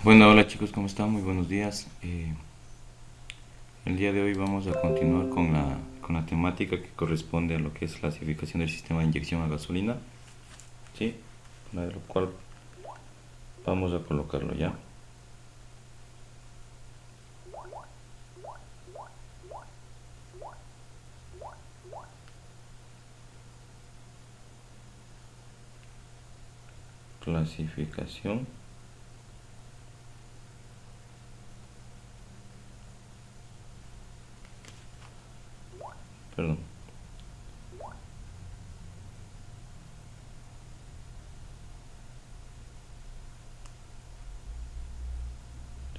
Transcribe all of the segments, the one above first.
Bueno, hola chicos, ¿cómo están? Muy buenos días. El día de hoy vamos a continuar con la temática que corresponde a lo que es clasificación del sistema de inyección a gasolina, ¿sí? Para lo cual vamos a colocarlo ya. Clasificación. Perdón.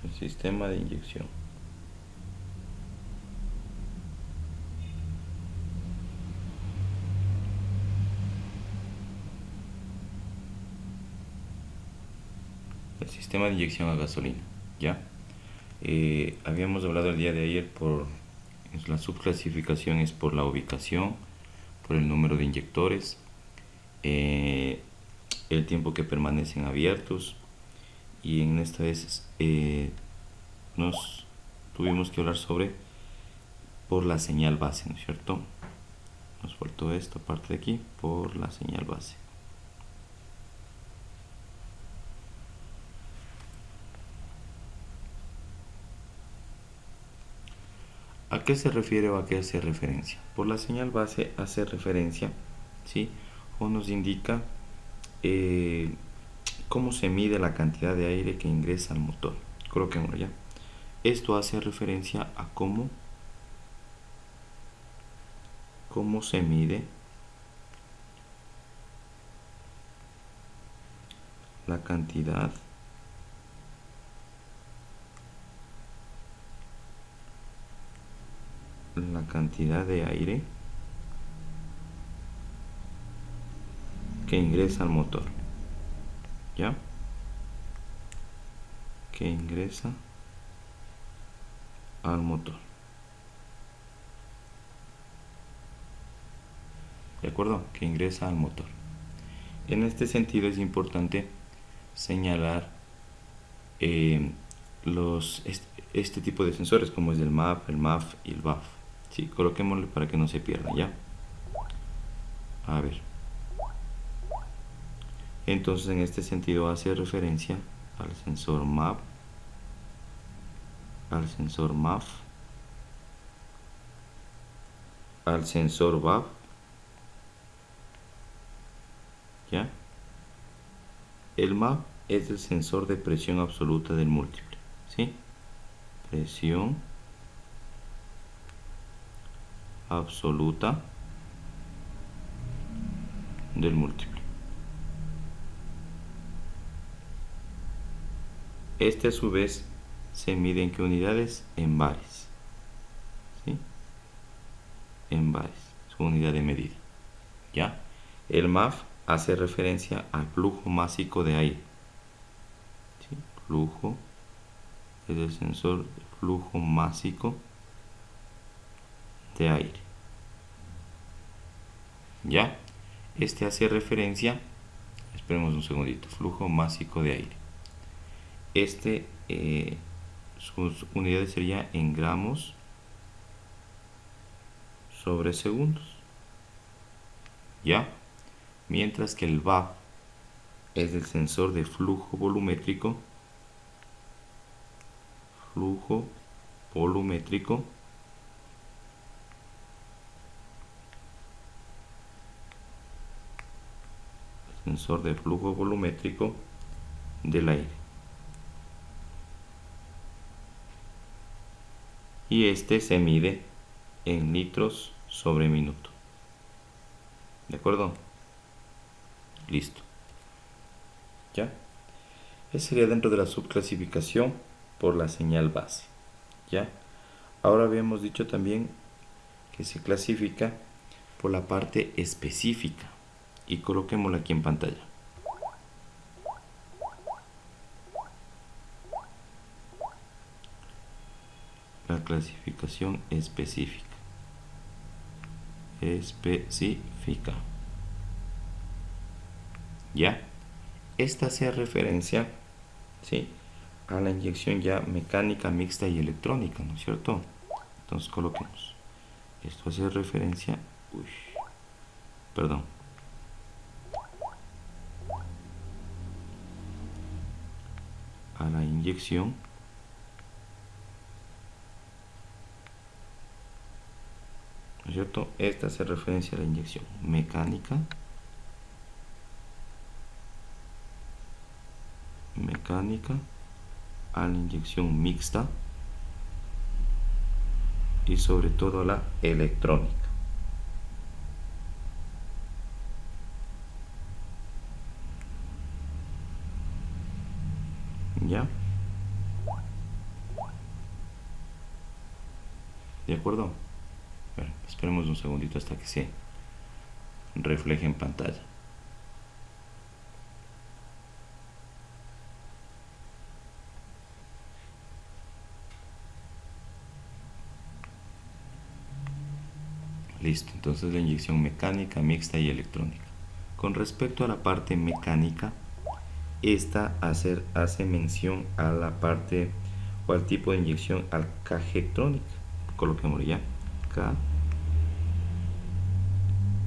El sistema de inyección. El sistema de inyección a gasolina, ¿ya? Habíamos hablado el día de ayer por la subclasificación es por la ubicación, por el número de inyectores, eh, el tiempo que permanecen abiertos, y en esta vez nos tuvimos que hablar sobre por la señal base, ¿no es cierto? Nos faltó esta parte de aquí, por la señal base. ¿A qué se refiere o a qué hace referencia? Por la señal base hace referencia, ¿sí? O nos indica cómo se mide la cantidad de aire que ingresa al motor. Coloquémoslo ya. Esto hace referencia a cómo se mide la cantidad de aire que ingresa al motor, ¿ya? Que ingresa al motor. ¿De acuerdo? Que ingresa al motor. En este sentido es importante señalar este tipo de sensores, como es el MAP, el MAF y el BAF. ¿Sí? Coloquémosle para que no se pierda, ¿ya? A ver. Entonces en este sentido hace referencia al sensor MAP, al sensor MAF, al sensor BAF, ¿ya? El MAP es el sensor de presión absoluta del múltiple, ¿sí? Presión absoluta del múltiple. Este a su vez se mide en qué unidades, en bares, ¿sí? En bares, su unidad de medida, ¿ya? El MAF hace referencia al flujo másico de aire, ¿sí? Flujo es el sensor de flujo másico de aire, ¿ya? Este hace referencia, esperemos un segundito, flujo másico de aire. Sus unidades serían en gramos sobre segundos, ¿ya? Mientras que el VAP es el sensor de flujo volumétrico, sensor de flujo volumétrico del aire. Y este se mide en litros sobre minuto. ¿De acuerdo? Listo. ¿Ya? Ese sería dentro de la subclasificación por la señal base. ¿Ya? Ahora habíamos dicho también que se clasifica por la parte específica. Y coloquémosla aquí en pantalla. La clasificación específica. ¿Ya? Esta hace referencia, ¿sí?, a la inyección ya mecánica, mixta y electrónica, ¿no es cierto? Entonces coloquemos. Esto hace referencia, perdón, a la inyección ¿no es cierto? Esta hace referencia a la inyección mecánica, a la inyección mixta y sobre todo a la electrónica. ¿Ya? ¿De acuerdo? Bueno, esperemos un segundito hasta que se refleje en pantalla. Listo, entonces la inyección mecánica, mixta y electrónica. Con respecto a la parte mecánica, esta hace mención a la parte o al tipo de inyección al K-Jetronic. Coloquémoslo ya.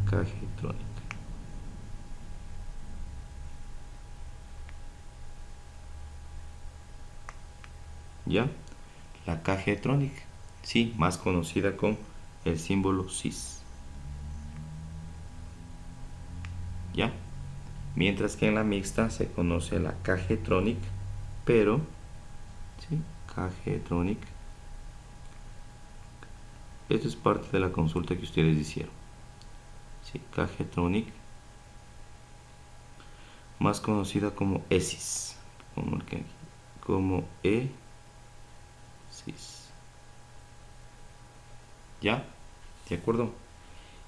K-Jetronic. ¿Ya? La K-Jetronic, sí, más conocida con el símbolo cis. ¿Ya? Mientras que en la mixta se conoce la K-Jetronic, pero, ¿sí? K-Jetronic. Esto es parte de la consulta que ustedes hicieron. ¿Sí? K-Jetronic, más conocida como ESIS, como ESIS. ¿Ya? ¿De acuerdo?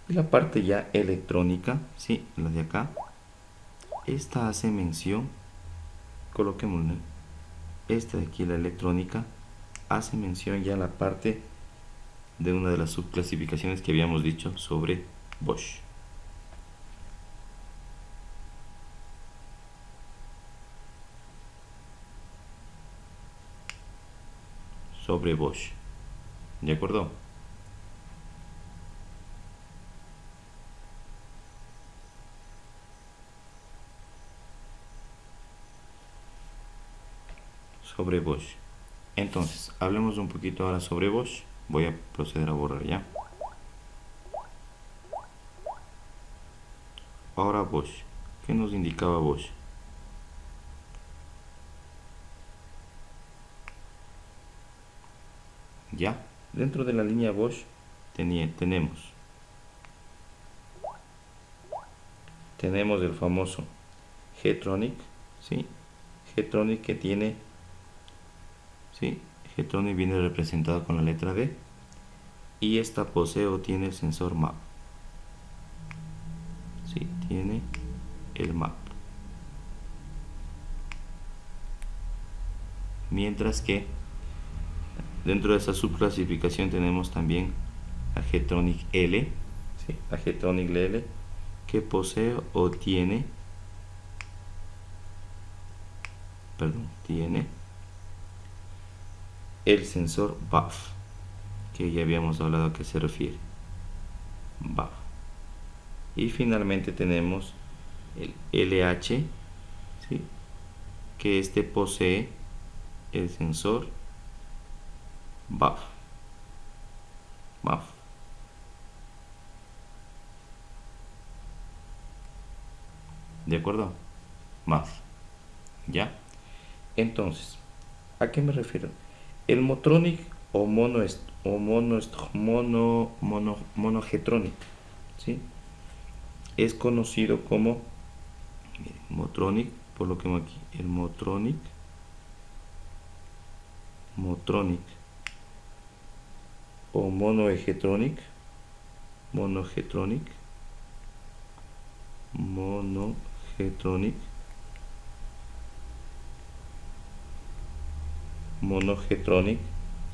Y la parte ya electrónica, sí, la de acá, esta hace mención, coloquémosle, esta de aquí, la electrónica, hace mención ya a la parte de una de las subclasificaciones que habíamos dicho sobre Bosch. Sobre Bosch. ¿De acuerdo? Sobre Bosch. Entonces, hablemos un poquito ahora sobre Bosch. Voy a proceder a borrar ya. Ahora Bosch. ¿Qué nos indicaba Bosch? Ya, dentro de la línea Bosch tenemos el famoso Jetronic, ¿sí? Jetronic que tiene, ¿sí? Jetronic viene representado con la letra D y esta posee o tiene el sensor MAP. Sí, tiene el MAP. Mientras que dentro de esa subclasificación tenemos también la Jetronic L, ¿sí? La Jetronic L que posee o tiene, tiene el sensor BAF, que ya habíamos hablado a qué se refiere. BAF. Y finalmente tenemos el LH, ¿sí? Que este posee el sensor BAF. BAF. ¿De acuerdo? BAF. ¿Ya? Entonces, ¿a qué me refiero? El Motronic o monojetronic, ¿sí? Es conocido como, miren, Motronic, por lo que vemos aquí, el Motronic o monojetronic,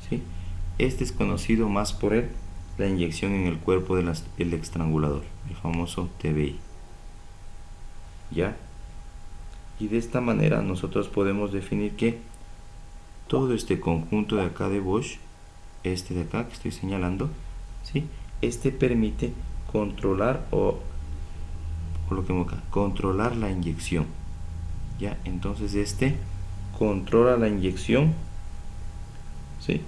¿sí? Este es conocido más por la inyección en el cuerpo del estrangulador, el famoso TBI. ¿Ya? Y de esta manera nosotros podemos definir que todo este conjunto de acá de Bosch, este de acá que estoy señalando, ¿sí? Este permite controlar o coloquemos acá, controlar la inyección, ¿ya? Entonces este controla la inyección, ¿sí?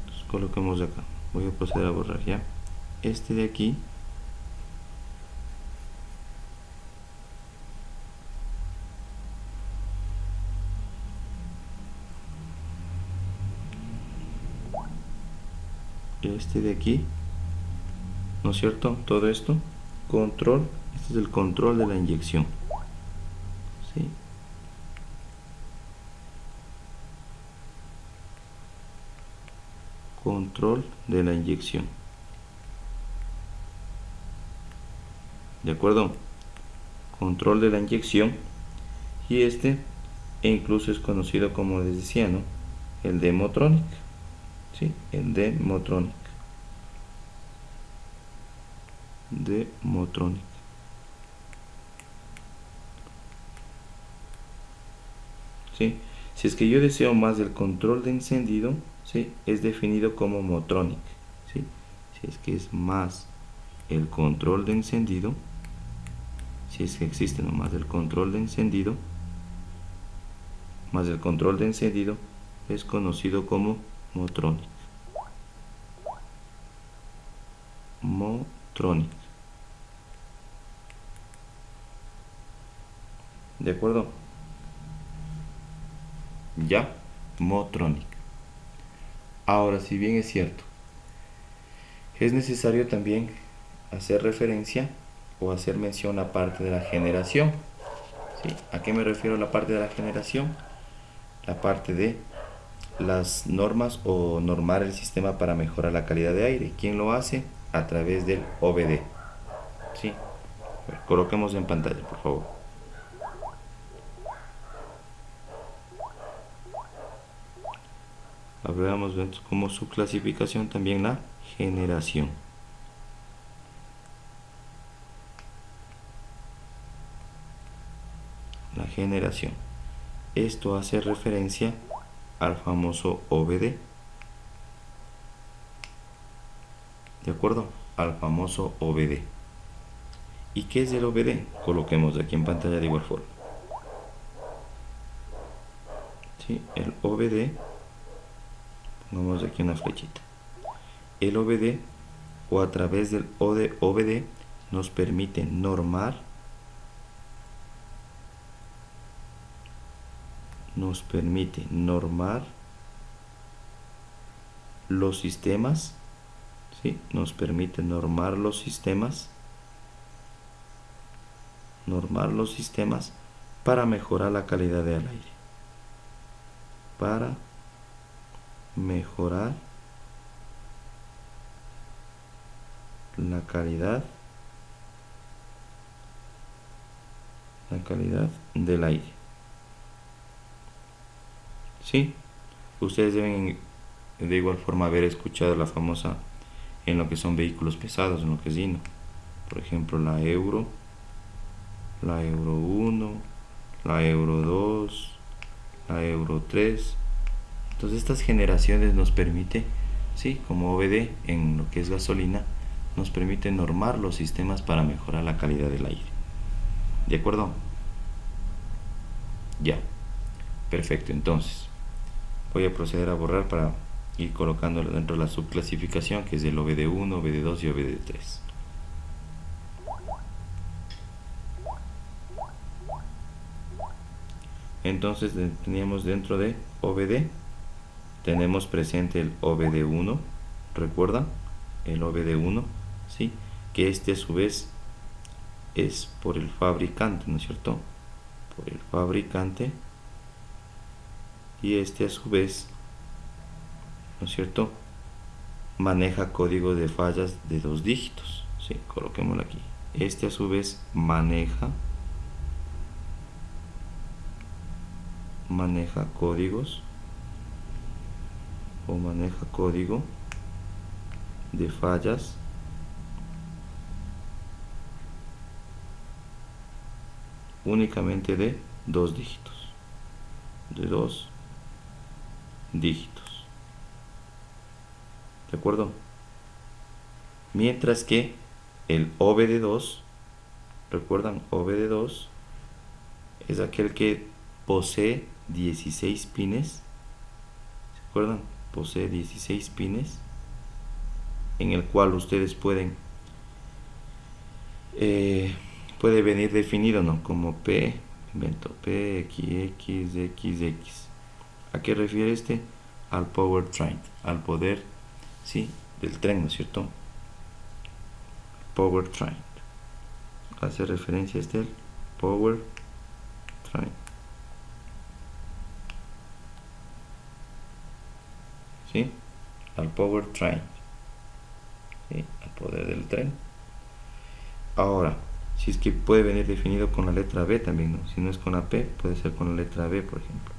Entonces coloquemos acá, voy a proceder a borrar, ¿ya? Este de aquí este de aquí, ¿no es cierto? Todo esto, control, este es el control de la inyección, ¿sí? Control de la inyección, ¿de acuerdo? Control de la inyección, y este incluso es conocido, como les decía, ¿no? El Demotronic, ¿sí? El Demotronic. Demotronic. ¿Sí? Si es que yo deseo más del control de encendido, ¿sí? Es definido como Motronic, ¿sí? Si es que es más el control de encendido, si es que existe no más del control de encendido, más el control de encendido, es conocido como Motronic. Motronic. ¿De acuerdo? Ya, Motronic. Ahora, si bien es cierto, es necesario también hacer referencia o hacer mención a parte de la generación, ¿sí? ¿A qué me refiero la parte de la generación? La parte de las normas o normar el sistema para mejorar la calidad de aire. ¿Quién lo hace? A través del OBD, ¿sí? A ver, coloquemos en pantalla, por favor. Veamos como su clasificación también la generación. La generación. Esto hace referencia al famoso OBD. ¿De acuerdo? Al famoso OBD. ¿Y qué es el OBD? Coloquemos aquí en pantalla de igual forma. ¿Sí? El OBD, pongamos aquí una flechita. El OBD, o a través del OBD, nos permite normar, los sistemas, ¿sí? Nos permite normar los sistemas para mejorar la calidad del aire. Para mejorar la calidad del aire. ¿Sí? Ustedes deben de igual forma haber escuchado la famosa, en lo que son vehículos pesados, en lo que es Dino. Por ejemplo, la Euro 1, la Euro 2, la Euro 3. Entonces estas generaciones nos permite, ¿sí? Como OBD en lo que es gasolina, nos permite normar los sistemas para mejorar la calidad del aire. ¿De acuerdo? Ya. Perfecto, entonces voy a proceder a borrar para ir colocándolo dentro de la subclasificación, que es el OBD1, OBD2 y OBD3. Entonces teníamos dentro de OBD, tenemos presente el OBD1, ¿recuerdan? El OBD1, ¿sí? Que este a su vez es por el fabricante, ¿no es cierto? Por el fabricante, y este a su vez, ¿no es cierto?, maneja códigos de fallas de 2 dígitos, ¿sí? Coloquémoslo aquí. Este a su vez maneja códigos o maneja código de fallas únicamente de 2 dígitos, de 2 dígitos. ¿De acuerdo? Mientras que el OBD2, ¿recuerdan? OBD2 es aquel que posee 16 pines. ¿Se acuerdan? Posee 16 pines, en el cual ustedes puede venir definido, ¿no? Como P, invento P, X, X, X. ¿A qué refiere este? Al powertrain, al poder, ¿sí? Del tren, ¿no es cierto? Powertrain. Hace referencia a este, el powertrain. ¿Sí? Al powertrain. ¿Sí? Al poder del tren. Ahora, si es que puede venir definido con la letra B también, ¿no? Si no es con la P, puede ser con la letra B, por ejemplo.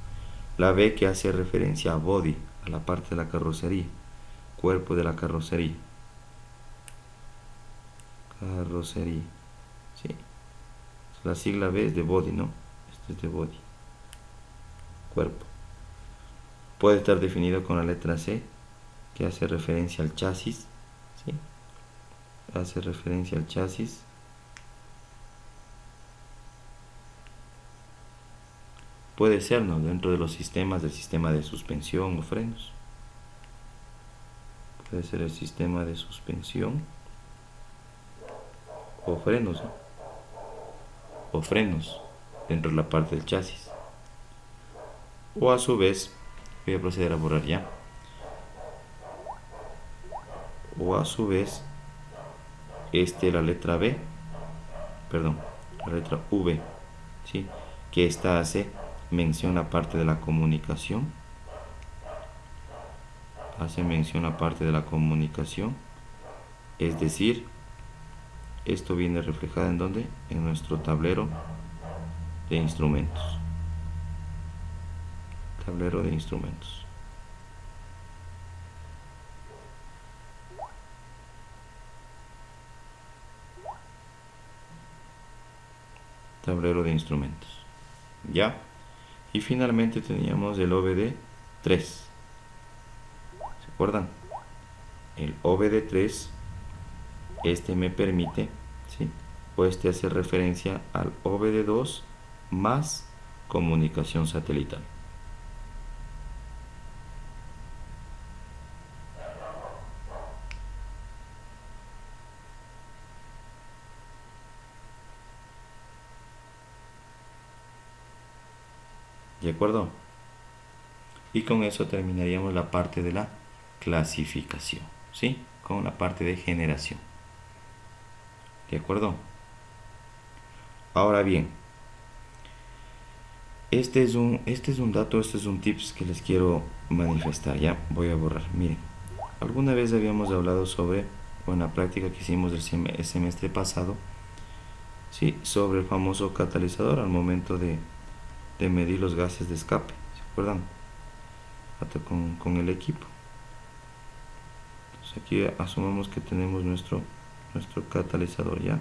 La B que hace referencia a body, a la parte de la carrocería, cuerpo de la carrocería. Carrocería, ¿sí? La sigla B es de body, ¿no? Este es de body. Cuerpo. Puede estar definido con la letra C, que hace referencia al chasis, ¿sí? Hace referencia al chasis. Puede ser, ¿no? Dentro de los sistemas, del sistema de suspensión o frenos. Puede ser el sistema de suspensión o frenos, ¿no? O frenos dentro de la parte del chasis. O a su vez, voy a proceder a borrar ya. O a su vez, la letra B, perdón, la letra V, ¿sí? Que esta hace mención a parte de la comunicación. Hace mención a parte de la comunicación. Es decir, esto viene reflejado en ¿dónde? En nuestro tablero de instrumentos. Tablero de instrumentos. Tablero de instrumentos. ¿Ya? Y finalmente teníamos el OBD3. ¿Se acuerdan? El OBD3, este me permite, ¿sí? O este hace referencia al OBD2 más comunicación satelital. ¿De acuerdo? Y con eso terminaríamos la parte de la clasificación, ¿sí? Con la parte de generación. ¿De acuerdo? Ahora bien, este es un dato, este es un tips que les quiero manifestar. Ya voy a borrar. Miren, alguna vez habíamos hablado sobre una práctica que hicimos el semestre pasado, ¿sí? Sobre el famoso catalizador al momento de medir los gases de escape. ¿Se acuerdan? Hasta con el equipo. Entonces aquí asumamos que tenemos nuestro catalizador, ¿ya?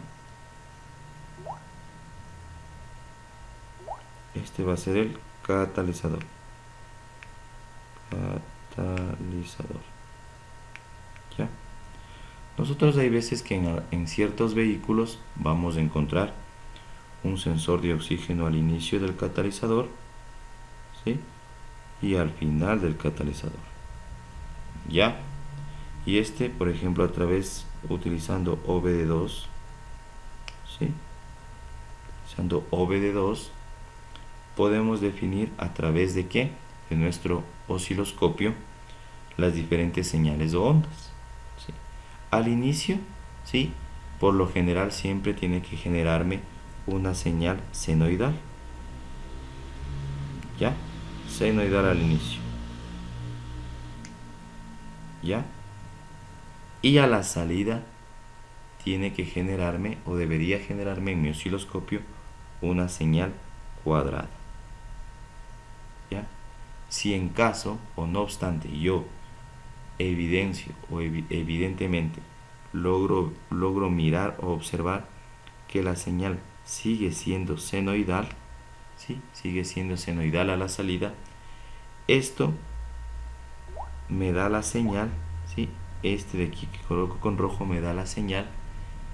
Este va a ser el catalizador. ¿Ya? Nosotros hay veces que en ciertos vehículos vamos a encontrar un sensor de oxígeno al inicio del catalizador, ¿sí? Y al final del catalizador. ¿Ya? Y por ejemplo, utilizando OBD2, ¿sí? Utilizando OBD2, podemos definir a través de ¿qué? De nuestro osciloscopio las diferentes señales o ondas, ¿sí? Al inicio, ¿sí? Por lo general siempre tiene que generarme una señal senoidal, ¿ya? Senoidal al inicio, ¿ya? Y a la salida tiene que generarme, o debería generarme en mi osciloscopio, una señal cuadrada, ¿ya? Si en caso, o no obstante, yo evidencio o evidentemente logro mirar o observar que la señal sigue siendo senoidal, ¿sí? Sigue siendo senoidal a la salida, esto me da la señal, ¿sí? Este de aquí que coloco con rojo me da la señal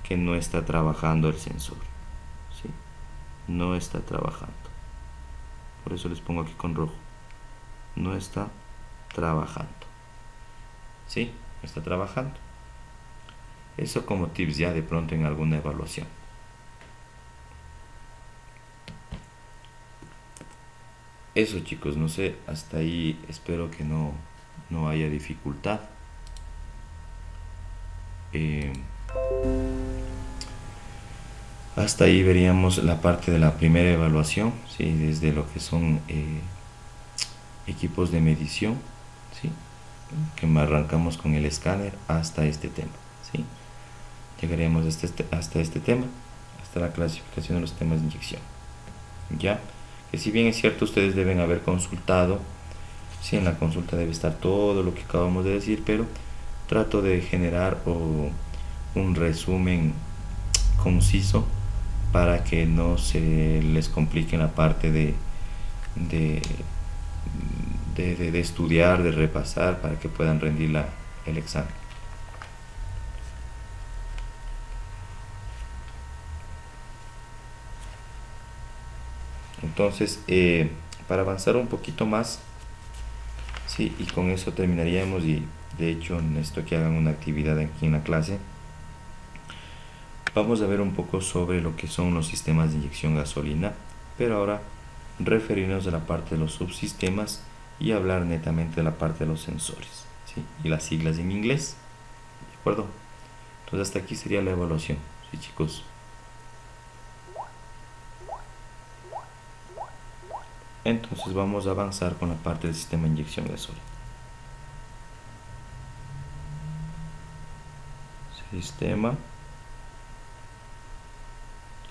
que no está trabajando el sensor, ¿sí? No está trabajando. Por eso les pongo aquí con rojo. No está trabajando. ¿Sí? No está trabajando. Eso como tips ya de pronto en alguna evaluación. Eso, chicos, no sé, hasta ahí espero que no haya dificultad. Hasta ahí veríamos la parte de la primera evaluación, ¿sí? Desde lo que son equipos de medición, ¿sí? Que arrancamos con el escáner hasta este tema, ¿sí? Llegaremos hasta este tema, hasta la clasificación de los temas de inyección, ¿ya? Que si bien es cierto, ustedes deben haber consultado, sí, en la consulta debe estar todo lo que acabamos de decir, pero trato de generar un resumen conciso para que no se les complique en la parte de estudiar, de repasar, para que puedan rendir el examen. Entonces, para avanzar un poquito más, sí, y con eso terminaríamos, y de hecho necesito que hagan una actividad aquí en la clase. Vamos a ver un poco sobre lo que son los sistemas de inyección gasolina, pero ahora referirnos a la parte de los subsistemas y hablar netamente de la parte de los sensores, ¿sí? Y las siglas en inglés, ¿de acuerdo? Entonces hasta aquí sería la evaluación, ¿sí, chicos? Entonces vamos a avanzar con la parte del sistema de inyección gasolina. Sistema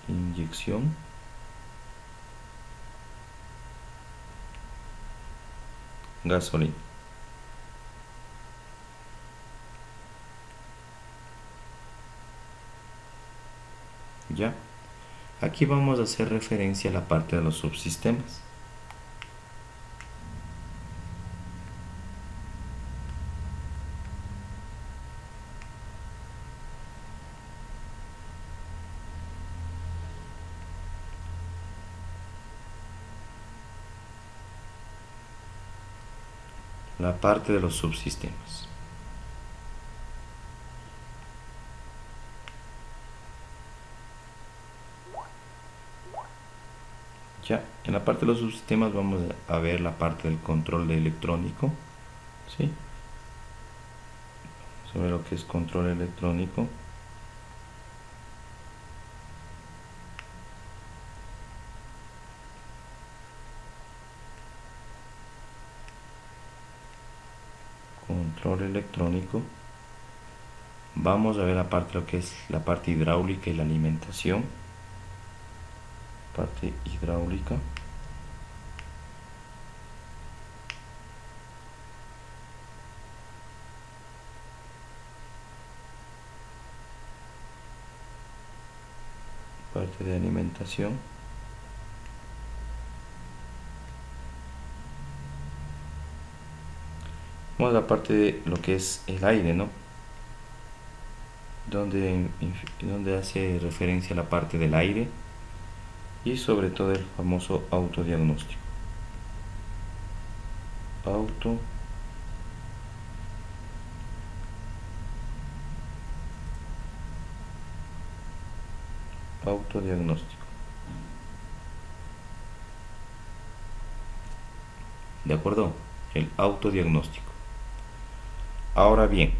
inyección gasolina. ¿Ya? Aquí vamos a hacer referencia a la parte de los subsistemas. La parte de los subsistemas. Ya, en la parte de los subsistemas vamos a ver la parte del control de electrónico, ¿sí? Sobre lo que es control electrónico. Control electrónico. Vamos a ver la parte de lo que es la parte hidráulica y la alimentación. Parte hidráulica. Parte de alimentación. Vamos a la parte de lo que es el aire, ¿no? Donde hace referencia a la parte del aire y sobre todo el famoso autodiagnóstico. Autodiagnóstico. ¿De acuerdo? El autodiagnóstico. Ahora bien,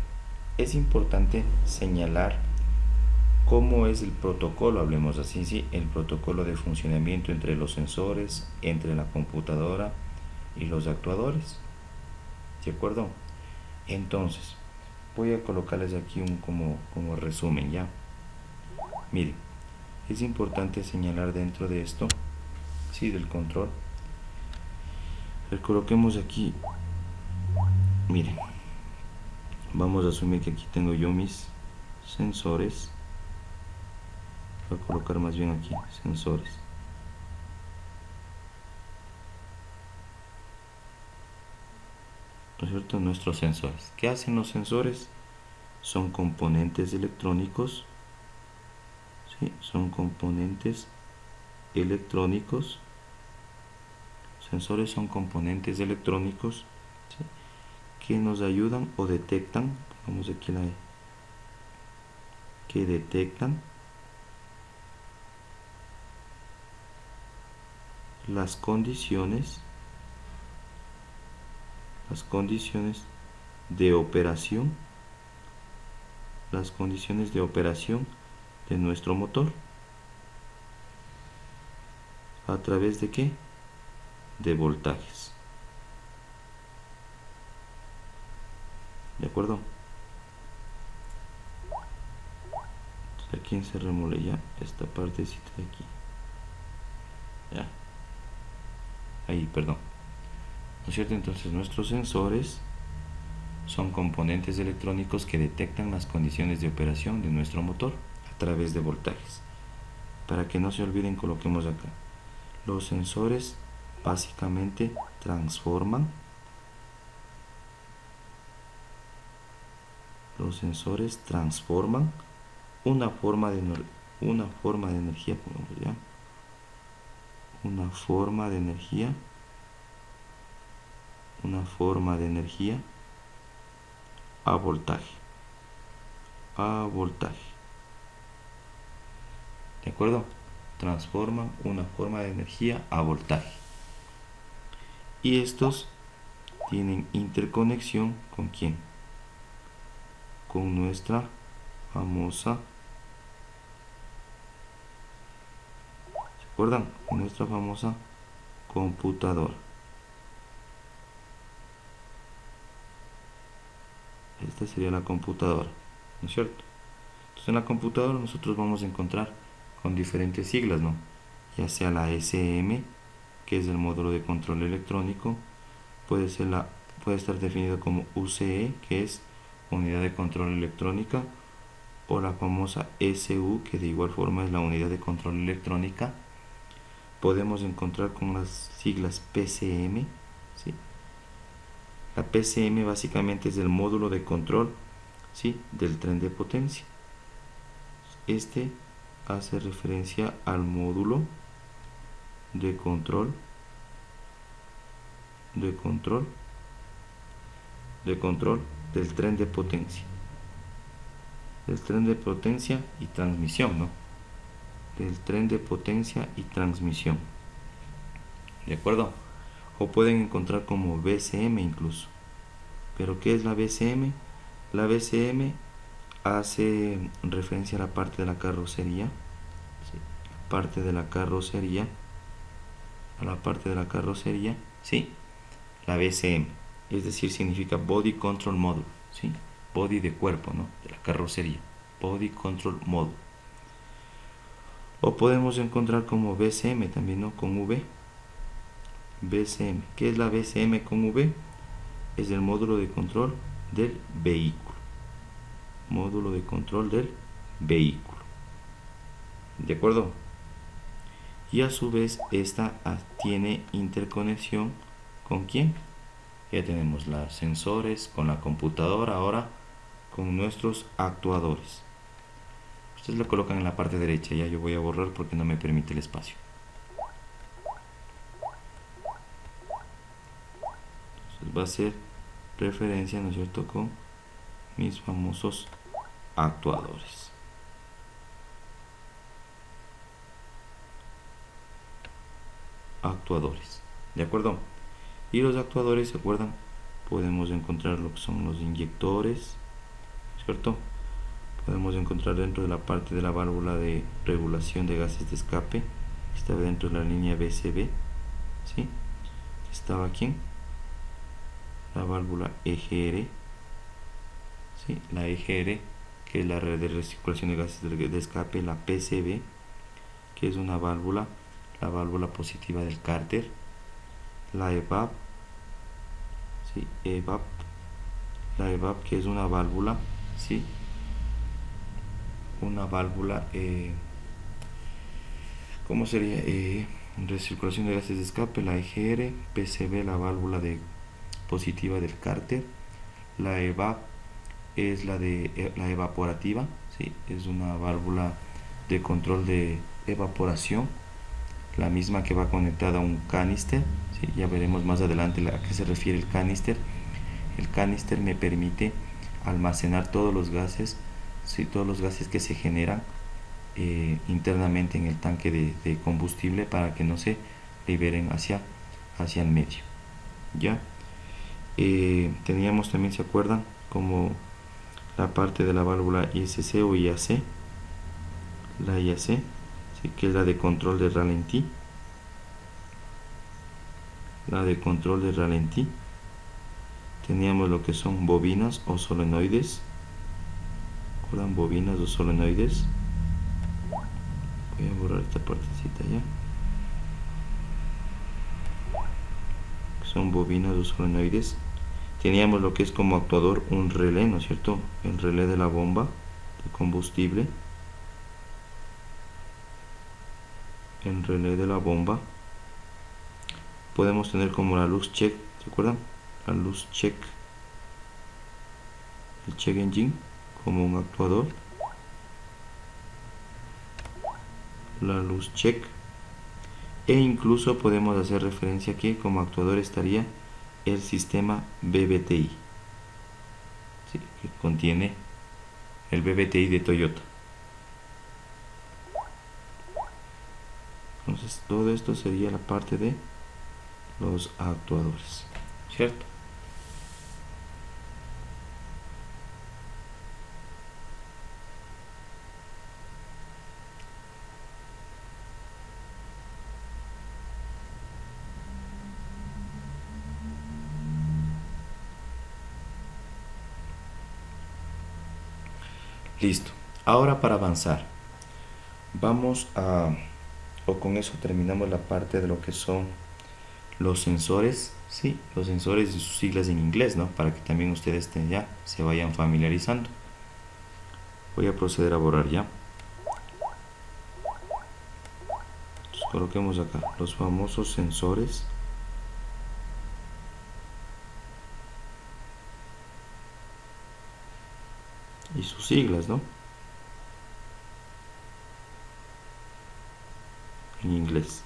es importante señalar cómo es el protocolo, hablemos así, ¿sí? El protocolo de funcionamiento entre los sensores, entre la computadora y los actuadores. ¿De acuerdo? Entonces, voy a colocarles aquí un como resumen, ¿ya? Miren, es importante señalar dentro de esto, ¿sí? Del control. Le coloquemos aquí, miren, vamos a asumir que aquí tengo yo mis sensores. Voy a colocar más bien aquí sensores. ¿no es cierto?, nuestros sensores. ¿Qué hacen los sensores? Son componentes electrónicos, ¿sí? Son componentes electrónicos. Sensores son componentes electrónicos, ¿sí?, que nos ayudan o detectan, pongamos aquí la E, que detectan las condiciones de operación, de nuestro motor. ¿A través de qué? De voltajes. ¿De acuerdo? Entonces aquí encerrémosle ya esta partecita de aquí. Ya. Ahí, perdón. ¿No es cierto? Entonces nuestros sensores son componentes electrónicos que detectan las condiciones de operación de nuestro motor a través de voltajes. Para que no se olviden, coloquemos acá. Los sensores básicamente transforman una forma de energía, pongamos ya, una forma de energía a voltaje. ¿De acuerdo? Transforman una forma de energía a voltaje. Y estos tienen interconexión ¿con quién? Con nuestra famosa, ¿se acuerdan? Con nuestra famosa computadora. Esta sería la computadora, ¿no es cierto? Entonces en la computadora nosotros vamos a encontrar con diferentes siglas, ¿no? Ya sea la SM, que es el módulo de control electrónico, puede estar definido como UCE, que es unidad de control electrónica, o la famosa SU, que de igual forma es la unidad de control electrónica. Podemos encontrar con las siglas PCM, ¿sí? La PCM básicamente es el módulo de control, ¿sí?, del tren de potencia. Este hace referencia al módulo de control del tren de potencia. Del tren de potencia y transmisión, ¿no? Del tren de potencia y transmisión. ¿De acuerdo? O pueden encontrar como BCM incluso. ¿Pero qué es la BCM? La BCM hace referencia a la parte de la carrocería, ¿sí?, a la parte de la carrocería, ¿sí? La BCM, es decir, significa Body Control Module, ¿sí? Body de cuerpo, ¿no?, de la carrocería, Body Control Module. O podemos encontrar como BCM también, ¿no?, con V. BCM, ¿qué es la BCM con V? Es el módulo de control del vehículo. Módulo de control del vehículo. ¿De acuerdo? Y a su vez esta tiene interconexión ¿con quién? Ya tenemos los sensores con la computadora, ahora con nuestros actuadores. Ustedes lo colocan en la parte derecha, ya yo voy a borrar porque no me permite el espacio. Entonces va a ser referencia, ¿no es cierto?, con mis famosos actuadores. ¿De acuerdo? Y los actuadores, ¿se acuerdan? Podemos encontrar lo que son los inyectores, ¿cierto? Podemos encontrar dentro de la parte de la válvula de regulación de gases de escape, está dentro de la línea BCB, ¿sí? Estaba aquí la válvula EGR, ¿sí?, la EGR, que es la red de recirculación de gases de escape, la PCB, que es una válvula, la válvula positiva del cárter, la EVAP, ¿sí?, la EVAP, que es una válvula, ¿sí?, una válvula, ¿cómo sería? Recirculación de gases de escape, la EGR, PCB, la válvula de positiva del cárter. La EVAP es la evaporativa, ¿sí? Es una válvula de control de evaporación, la misma que va conectada a un canister, ¿sí? Ya veremos más adelante a qué se refiere el canister. El canister me permite almacenar todos los gases, ¿sí? Todos los gases que se generan internamente en el tanque de combustible, para que no se liberen hacia el medio. Ya teníamos también, se acuerdan, como la parte de la válvula ISC o IAC, la IAC, ¿sí? Que es la de control de ralentí, teníamos lo que son bobinas o solenoides. ¿Recuerdan? Bobinas o solenoides. Voy a borrar esta partecita ya. Son bobinas o solenoides. Teníamos lo que es como actuador un relé, ¿no es cierto? El relé de la bomba de combustible. El relé de la bomba. Podemos tener como la luz check, ¿se acuerdan? La luz check. El check engine como un actuador. La luz check. E incluso podemos hacer referencia que como actuador estaría el sistema BBTI, ¿sí? Que contiene el BBTI de Toyota. Entonces todo esto sería la parte de los actuadores, ¿cierto? Listo. Ahora, para avanzar, vamos a, o con eso terminamos la parte de lo que son los sensores, sí, los sensores y sus siglas en inglés, ¿no? Para que también ustedes ya se vayan familiarizando. Voy a proceder a borrar ya. Entonces, coloquemos acá los famosos sensores. Y sus siglas, ¿no? En inglés.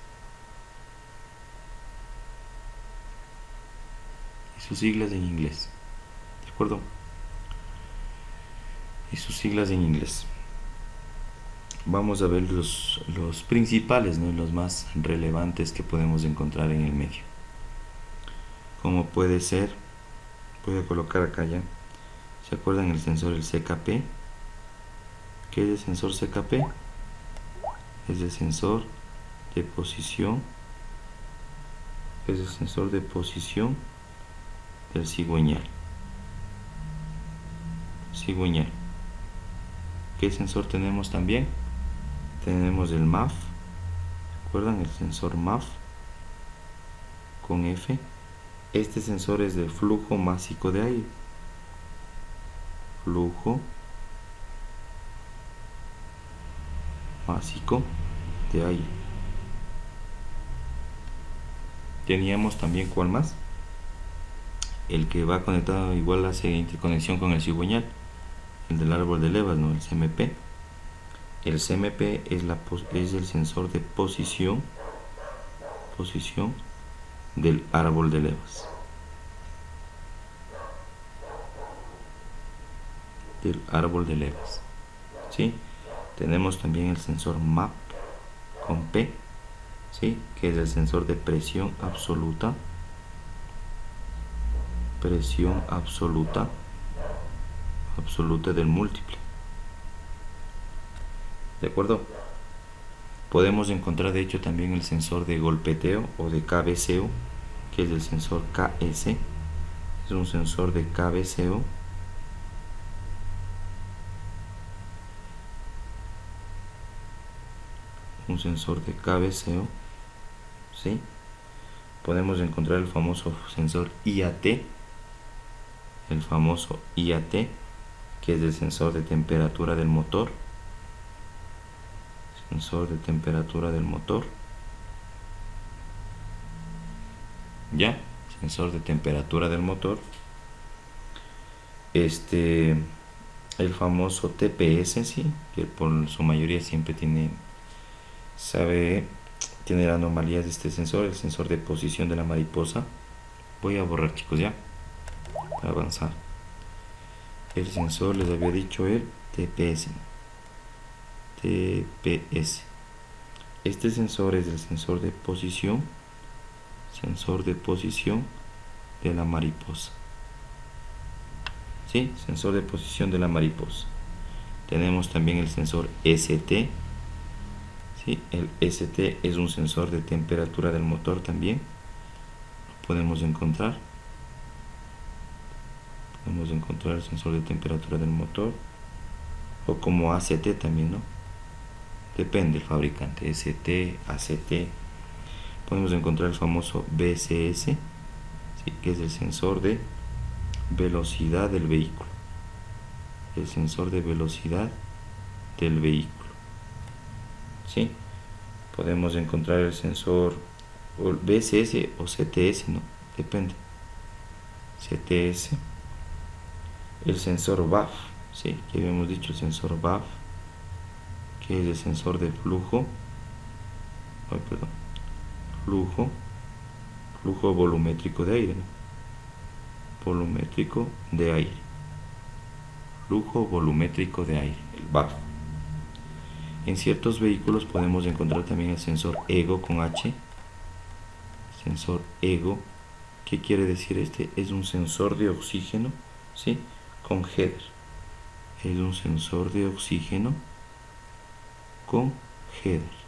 Y sus siglas en inglés. ¿De acuerdo? Y sus siglas en inglés. Vamos a ver los principales, ¿no? Los más relevantes que podemos encontrar en el medio. Como puede ser, voy a colocar acá ya. ¿Se acuerdan el sensor, el CKP? ¿Qué es el sensor CKP? Es el sensor de posición. Es el sensor de posición del cigüeñal. Cigüeñal. ¿Qué sensor tenemos también? Tenemos el MAF. ¿Recuerdan el sensor MAF? Con F. Este sensor es de flujo másico de aire. Flujo másico de aire. Teníamos también, ¿cuál más? El que va conectado, igual hace interconexión con el cigüeñal, el del árbol de levas, ¿no? El CMP. El CMP es el sensor de posición del árbol de levas. Del árbol de levas, ¿sí? Tenemos también el sensor MAP con P, ¿sí? Que es el sensor de presión absoluta. Presión absoluta del múltiple. ¿De acuerdo? Podemos encontrar de hecho también el sensor de golpeteo o de cabeceo, que es el sensor KS. Es un sensor de cabeceo. Un sensor de cabeceo, ¿sí? Podemos encontrar el famoso sensor IAT. El famoso IAT, que es el sensor de temperatura del motor. Sensor de temperatura del motor. ¿Ya? sensor de temperatura del motor, el famoso TPS, ¿sí? Que por su mayoría siempre tiene la anomalía de este sensor, el sensor de posición de la mariposa. Voy a borrar, chicos, ya, para avanzar. El sensor, les había dicho, el TPS. Este sensor es el sensor de posición de la mariposa. ¿Sí? Sensor de posición de la mariposa. Tenemos también el sensor ST. ¿Sí? El ST es un sensor de temperatura del motor también. Lo podemos encontrar. Podemos encontrar el sensor de temperatura del motor. O como ACT también, ¿no? Depende del fabricante. ST, ACT. Podemos encontrar el famoso BCS, ¿sí? Que es el sensor de velocidad del vehículo. El sensor de velocidad del vehículo. ¿Sí? Podemos encontrar el sensor BCS o CTS, ¿no? Depende. CTS. El sensor VAF, ¿sí? Que habíamos dicho, el sensor VAF, que es el sensor de flujo. Flujo volumétrico de aire, ¿no? Volumétrico de aire. Flujo volumétrico de aire, el VAF. En ciertos vehículos podemos encontrar también el sensor EGO con H. Sensor EGO, ¿qué quiere decir este? Es un sensor de oxígeno, ¿sí? Con header. Es un sensor de oxígeno con header.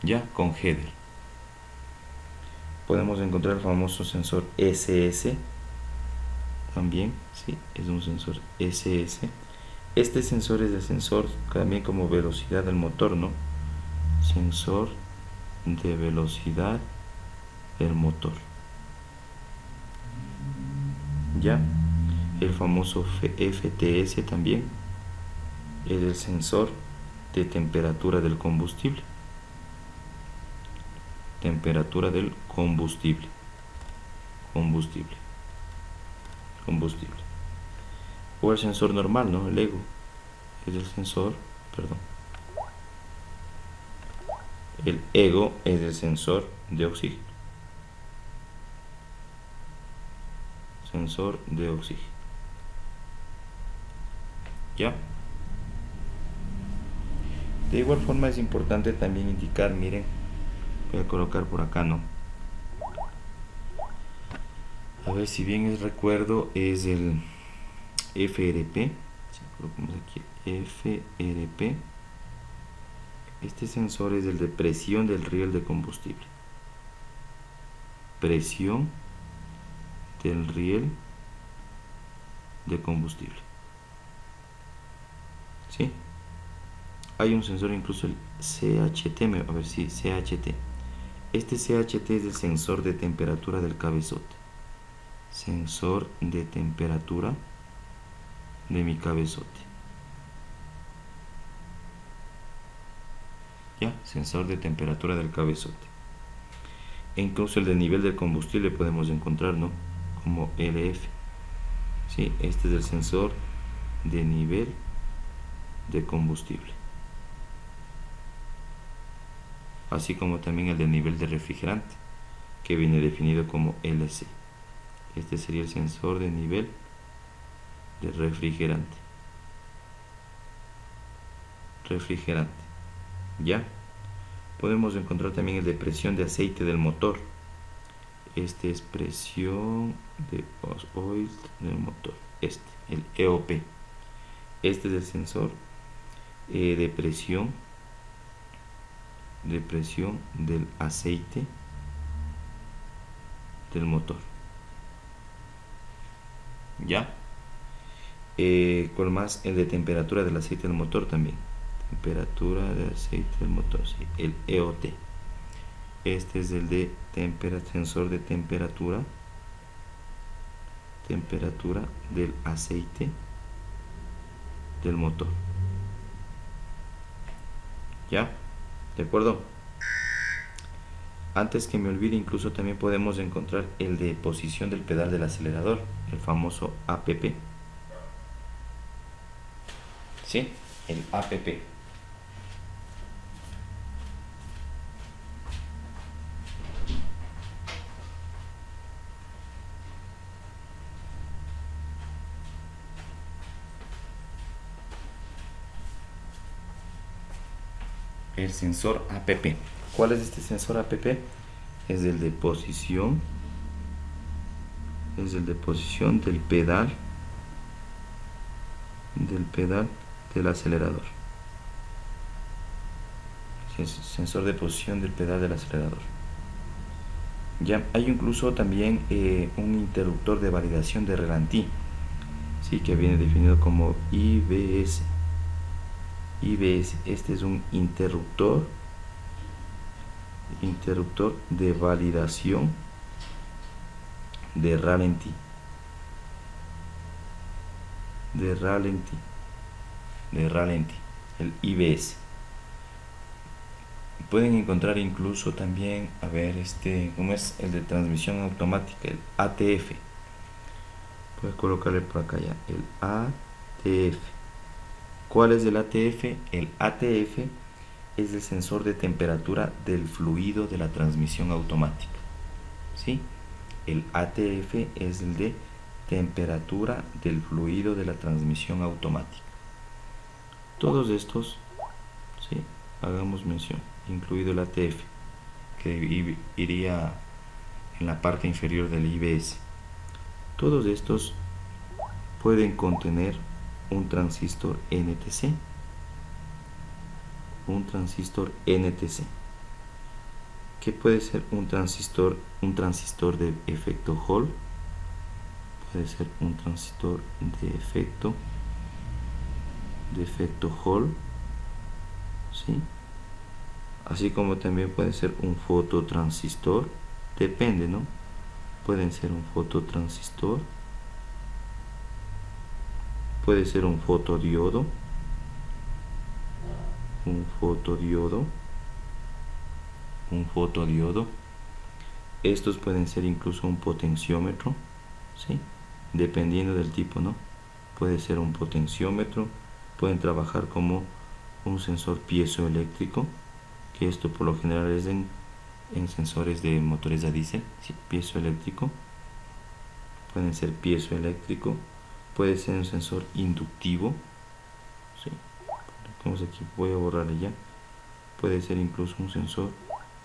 Ya, con header. Podemos encontrar el famoso sensor SS también, ¿sí? Es un sensor SS. Este sensor es el sensor también como velocidad del motor, ¿no? Sensor de velocidad del motor. Ya, el famoso FTS también es el sensor de temperatura del combustible. Temperatura del combustible. O el sensor normal, ¿no? El EGO es el sensor, perdón. El EGO es el sensor de oxígeno. Sensor de oxígeno. ¿Ya? De igual forma es importante también indicar, miren, voy a colocar por acá, ¿no? A ver, si bien es recuerdo, es el FRP. Si colocamos aquí FRP. Este sensor es el de presión del riel de combustible. Presión del riel de combustible. ¿Sí? Hay un sensor, incluso el CHT, a ver si CHT. Este CHT es el sensor de temperatura del cabezote. Sensor de temperatura de mi cabezote. Ya, sensor de temperatura del cabezote. E incluso el de nivel del combustible podemos encontrar, ¿no? Como LF. Sí, este es el sensor de nivel de combustible. Así como también el de nivel de refrigerante, que viene definido como LC. Este sería el sensor de nivel de refrigerante. Ya. Podemos encontrar también el de presión de aceite del motor. Este es presión de oil del motor. El EOP. Este es el sensor de presión del aceite del motor. ¿Ya? ¿Cuál más? El de temperatura del aceite del motor también. Temperatura del aceite del motor, sí. El EOT. Este es el de sensor de temperatura del aceite del motor. ¿Ya? ¿De acuerdo? Antes que me olvide, incluso también podemos encontrar el de posición del pedal del acelerador, el famoso APP. ¿Sí? El APP. El sensor APP. ¿Cuál es este sensor APP? Es el de posición. Es el de posición del pedal del acelerador. Es sensor de posición del pedal del acelerador. Ya hay incluso también un interruptor de validación de ralentí, sí, que viene definido como IBS. IBS, este es un interruptor de validación de ralentí. El IBS. Pueden encontrar incluso también, a ver, como es el de transmisión automática, el ATF. Puedes colocarle por acá ya, el ATF. ¿Cuál es el ATF? El ATF es el sensor de temperatura del fluido de la transmisión automática. ¿Sí? El ATF es el de temperatura del fluido de la transmisión automática. Todos estos, ¿sí? Hagamos mención, incluido el ATF, que iría en la parte inferior del IBS. Todos estos pueden contener un transistor NTC. ¿Qué puede ser un transistor? Un transistor de efecto Hall. Puede ser un transistor de efecto Hall, ¿sí? Así como también puede ser un fototransistor, depende, ¿no? Pueden ser un fototransistor, puede ser un fotodiodo, estos pueden ser incluso un potenciómetro, ¿sí? Dependiendo del tipo, ¿no? Puede ser un potenciómetro, pueden trabajar como un sensor piezoeléctrico, que esto por lo general es en sensores de motores a diésel, ¿sí? Piezoeléctrico, pueden ser piezoeléctrico, puede ser un sensor inductivo, ¿sí? Vamos aquí, voy a borrarle ya, puede ser incluso un sensor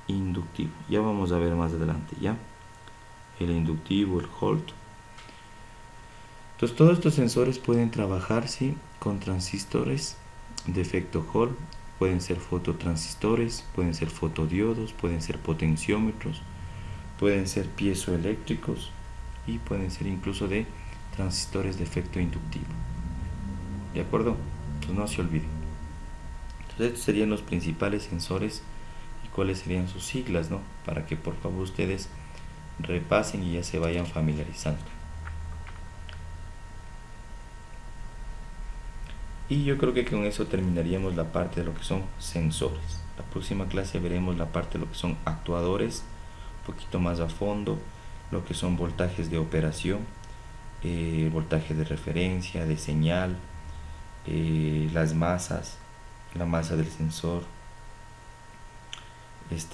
inductivo, ya vamos a ver más adelante, ya el inductivo, el Holt. Entonces todos estos sensores pueden trabajar, ¿sí? Con transistores de efecto Hall, pueden ser fototransistores, pueden ser fotodiodos, pueden ser potenciómetros, pueden ser piezoeléctricos y pueden ser incluso de transistores de efecto inductivo. ¿De acuerdo? Entonces no se olviden. Entonces estos serían los principales sensores y cuáles serían sus siglas, ¿no? Para que por favor ustedes repasen y ya se vayan familiarizando. Y yo creo que con eso terminaríamos la parte de lo que son sensores. La próxima clase veremos la parte de lo que son actuadores, un poquito más a fondo, lo que son voltajes de operación, voltaje de referencia, de señal, las masas, la masa del sensor,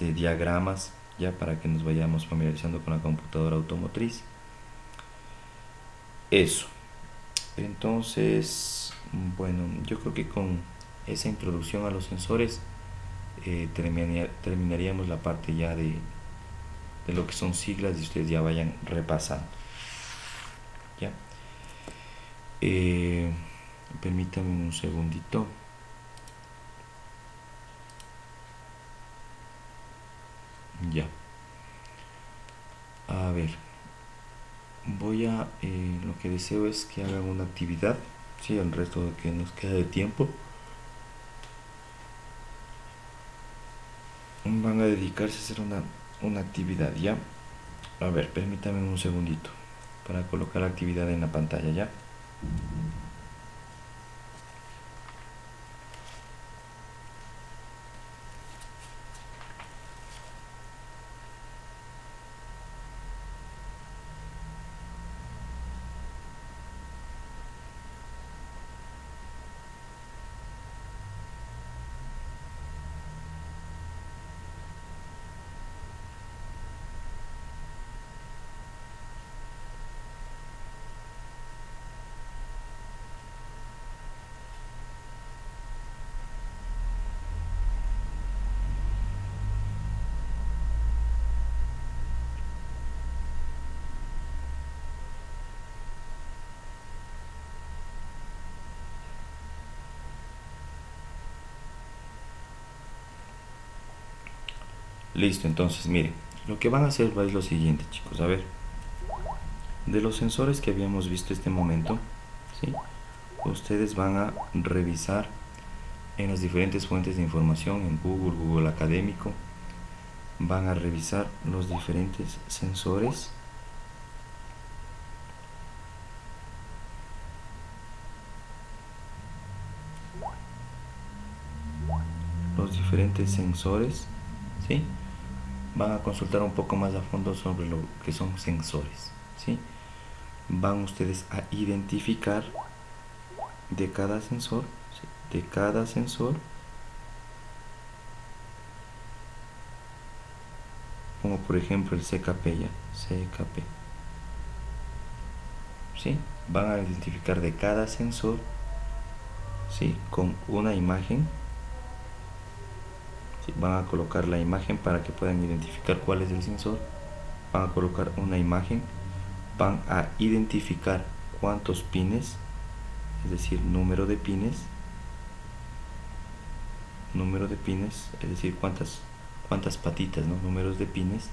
diagramas, ya para que nos vayamos familiarizando con la computadora automotriz. Eso. Entonces, bueno, yo creo que con esa introducción a los sensores terminaríamos la parte ya de lo que son siglas y ustedes ya vayan repasando. ¿Ya? Permítanme un segundito. Ya. A ver. Voy a, lo que deseo es que hagan una actividad, ¿sí? El resto que nos queda de tiempo. Van a dedicarse a hacer una actividad, ¿ya? A ver, permítame un segundito para colocar la actividad en la pantalla, ¿ya? Listo, entonces miren, lo que van a hacer es lo siguiente, chicos. A ver, de los sensores que habíamos visto este momento, ¿sí? Ustedes van a revisar en las diferentes fuentes de información, en Google, Google Académico, van a revisar los diferentes sensores. Los diferentes sensores, ¿sí? Van a consultar un poco más a fondo sobre lo que son sensores, ¿sí? Van ustedes a identificar de cada sensor, ¿sí? De cada sensor, como por ejemplo el CKP, ya, CKP, ¿sí? Van a identificar de cada sensor, ¿sí? Con una imagen, ¿sí? Van a colocar la imagen para que puedan identificar cuál es el sensor. Van a colocar una imagen, van a identificar cuántos pines, es decir, número de pines, es decir, cuántas patitas, ¿no? Números de pines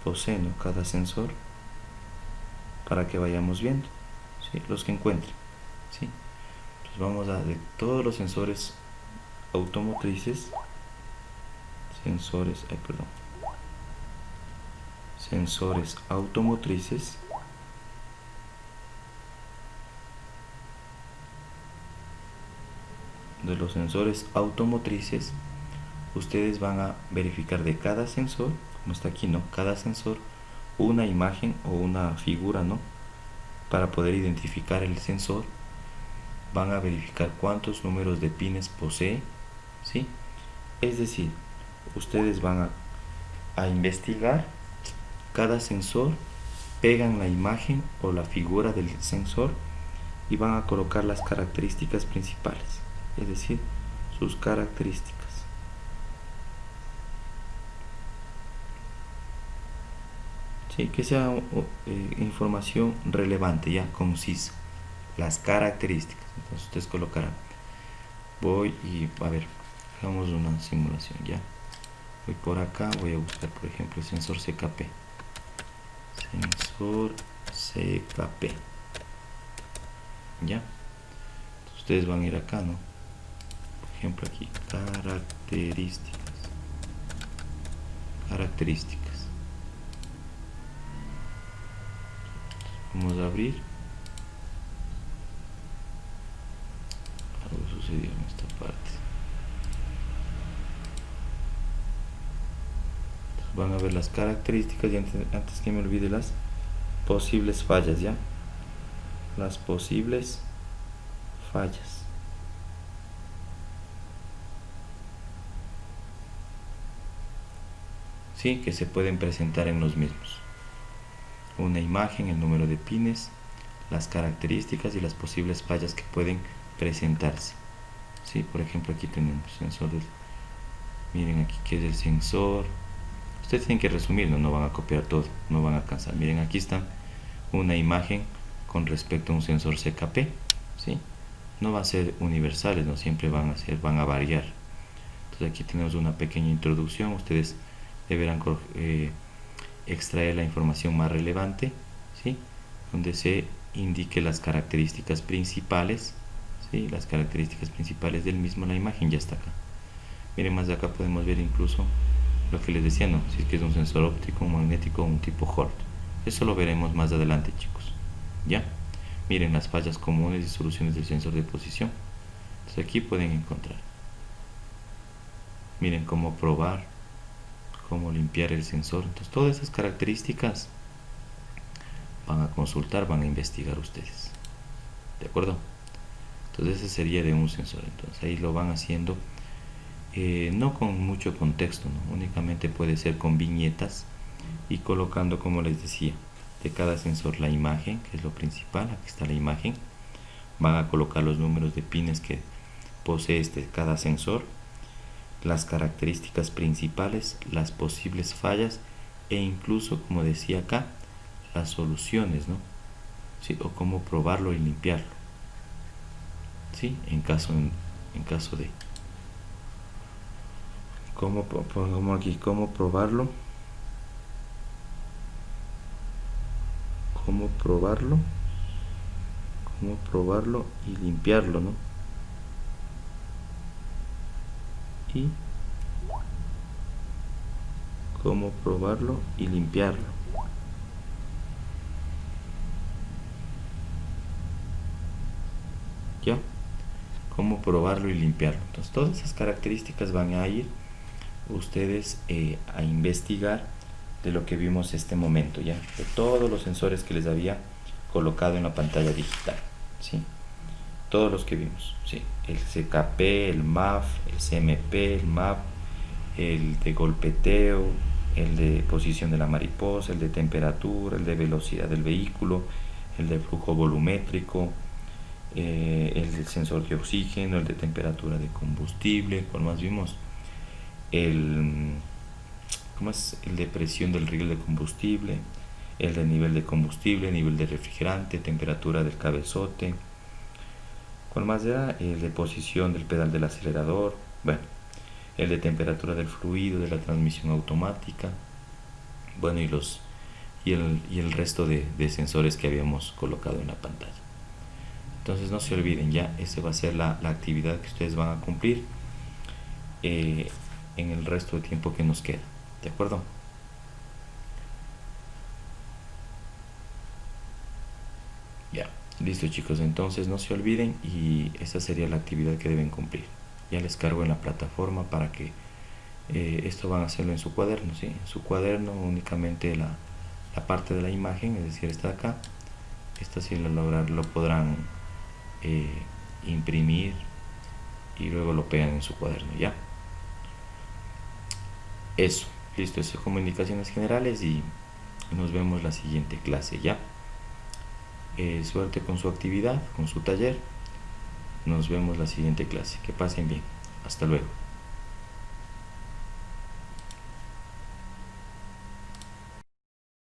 posee, ¿no? Cada sensor, para que vayamos viendo, ¿sí? Los que encuentren, ¿sí? Entonces vamos a de todos los sensores automotrices, sensores automotrices, de los sensores automotrices, ustedes van a verificar de cada sensor, como está aquí, ¿no? Cada sensor, una imagen o una figura, ¿no? Para poder identificar el sensor. Van a verificar cuántos números de pines posee, ¿sí? Es decir, ustedes van a investigar cada sensor, pegan la imagen o la figura del sensor y van a colocar las características principales, es decir, sus características. Sí, que sea información relevante, ya concisa, las características. Entonces ustedes colocarán, voy y a ver, hagamos una simulación, ya. Voy por acá, voy a buscar por ejemplo el sensor CKP, ya. Entonces ustedes van a ir acá, ¿no? Por ejemplo aquí, características. Vamos a abrir. Algo sucedió en esta parte. Entonces van a ver las características y antes que me olvide, las posibles fallas, ya. Las posibles fallas. Sí, que se pueden presentar en los mismos. Una imagen, el número de pines, las características y las posibles fallas que pueden presentarse. Sí, por ejemplo aquí tenemos sensores. Miren aquí que es el sensor. Ustedes tienen que resumirlo, no van a copiar todo, no van a alcanzar. Miren, aquí está una imagen con respecto a un sensor CKP, ¿sí? No va a ser universales, no siempre van a variar. Entonces aquí tenemos una pequeña introducción. Ustedes deberán extraer la información más relevante, ¿sí? Donde se indique las características principales, ¿sí? Las características principales del mismo. La imagen ya está acá. Miren, más de acá podemos ver incluso lo que les decía, ¿no? Si es que es un sensor óptico, un magnético o un tipo Hort. Eso lo veremos más adelante, chicos. ¿Ya? Miren las fallas comunes y soluciones del sensor de posición. Entonces aquí pueden encontrar. Miren cómo probar, cómo limpiar el sensor. Entonces todas esas características van a consultar, van a investigar ustedes. ¿De acuerdo? Entonces ese sería de un sensor. Entonces ahí lo van haciendo. No con mucho contexto, ¿no? Únicamente puede ser con viñetas y colocando, como les decía, de cada sensor la imagen, que es lo principal. Aquí está la imagen. Van a colocar los números de pines que posee cada sensor, las características principales, las posibles fallas e incluso, como decía acá, las soluciones, ¿no? ¿Sí? O cómo probarlo y limpiarlo, ¿sí? En caso de Pongamos aquí cómo probarlo. Cómo probarlo y limpiarlo, ¿no? Y cómo probarlo y limpiarlo. ¿Ya? Cómo probarlo y limpiarlo. Entonces todas esas características van a ir ustedes a investigar de lo que vimos este momento, ya, de todos los sensores que les había colocado en la pantalla digital, ¿sí? Todos los que vimos, ¿sí? El CKP, el MAF, el CMP, el MAP, el de golpeteo, el de posición de la mariposa, el de temperatura, el de velocidad del vehículo, el de flujo volumétrico, el del sensor de oxígeno, el de temperatura de combustible, ¿cuál más vimos? El de presión del riel de combustible, el de nivel de combustible, nivel de refrigerante, temperatura del cabezote. ¿Cuál más era? El de posición del pedal del acelerador, bueno, el de temperatura del fluido, de la transmisión automática, bueno, y el resto de sensores que habíamos colocado en la pantalla. Entonces no se olviden, ya esa va a ser la actividad que ustedes van a cumplir en el resto de tiempo que nos queda. ¿De acuerdo? Ya, listo chicos, entonces no se olviden y esa sería la actividad que deben cumplir. Ya les cargo en la plataforma para que esto van a hacerlo en su cuaderno, ¿sí? En su cuaderno únicamente la parte de la imagen, es decir, esta de acá, esta sí lo podrán imprimir y luego lo pegan en su cuaderno, ¿ya? Eso, listo, eso como indicaciones generales y nos vemos la siguiente clase, ¿ya? Suerte con su actividad, con su taller. Nos vemos la siguiente clase. Que pasen bien. Hasta luego.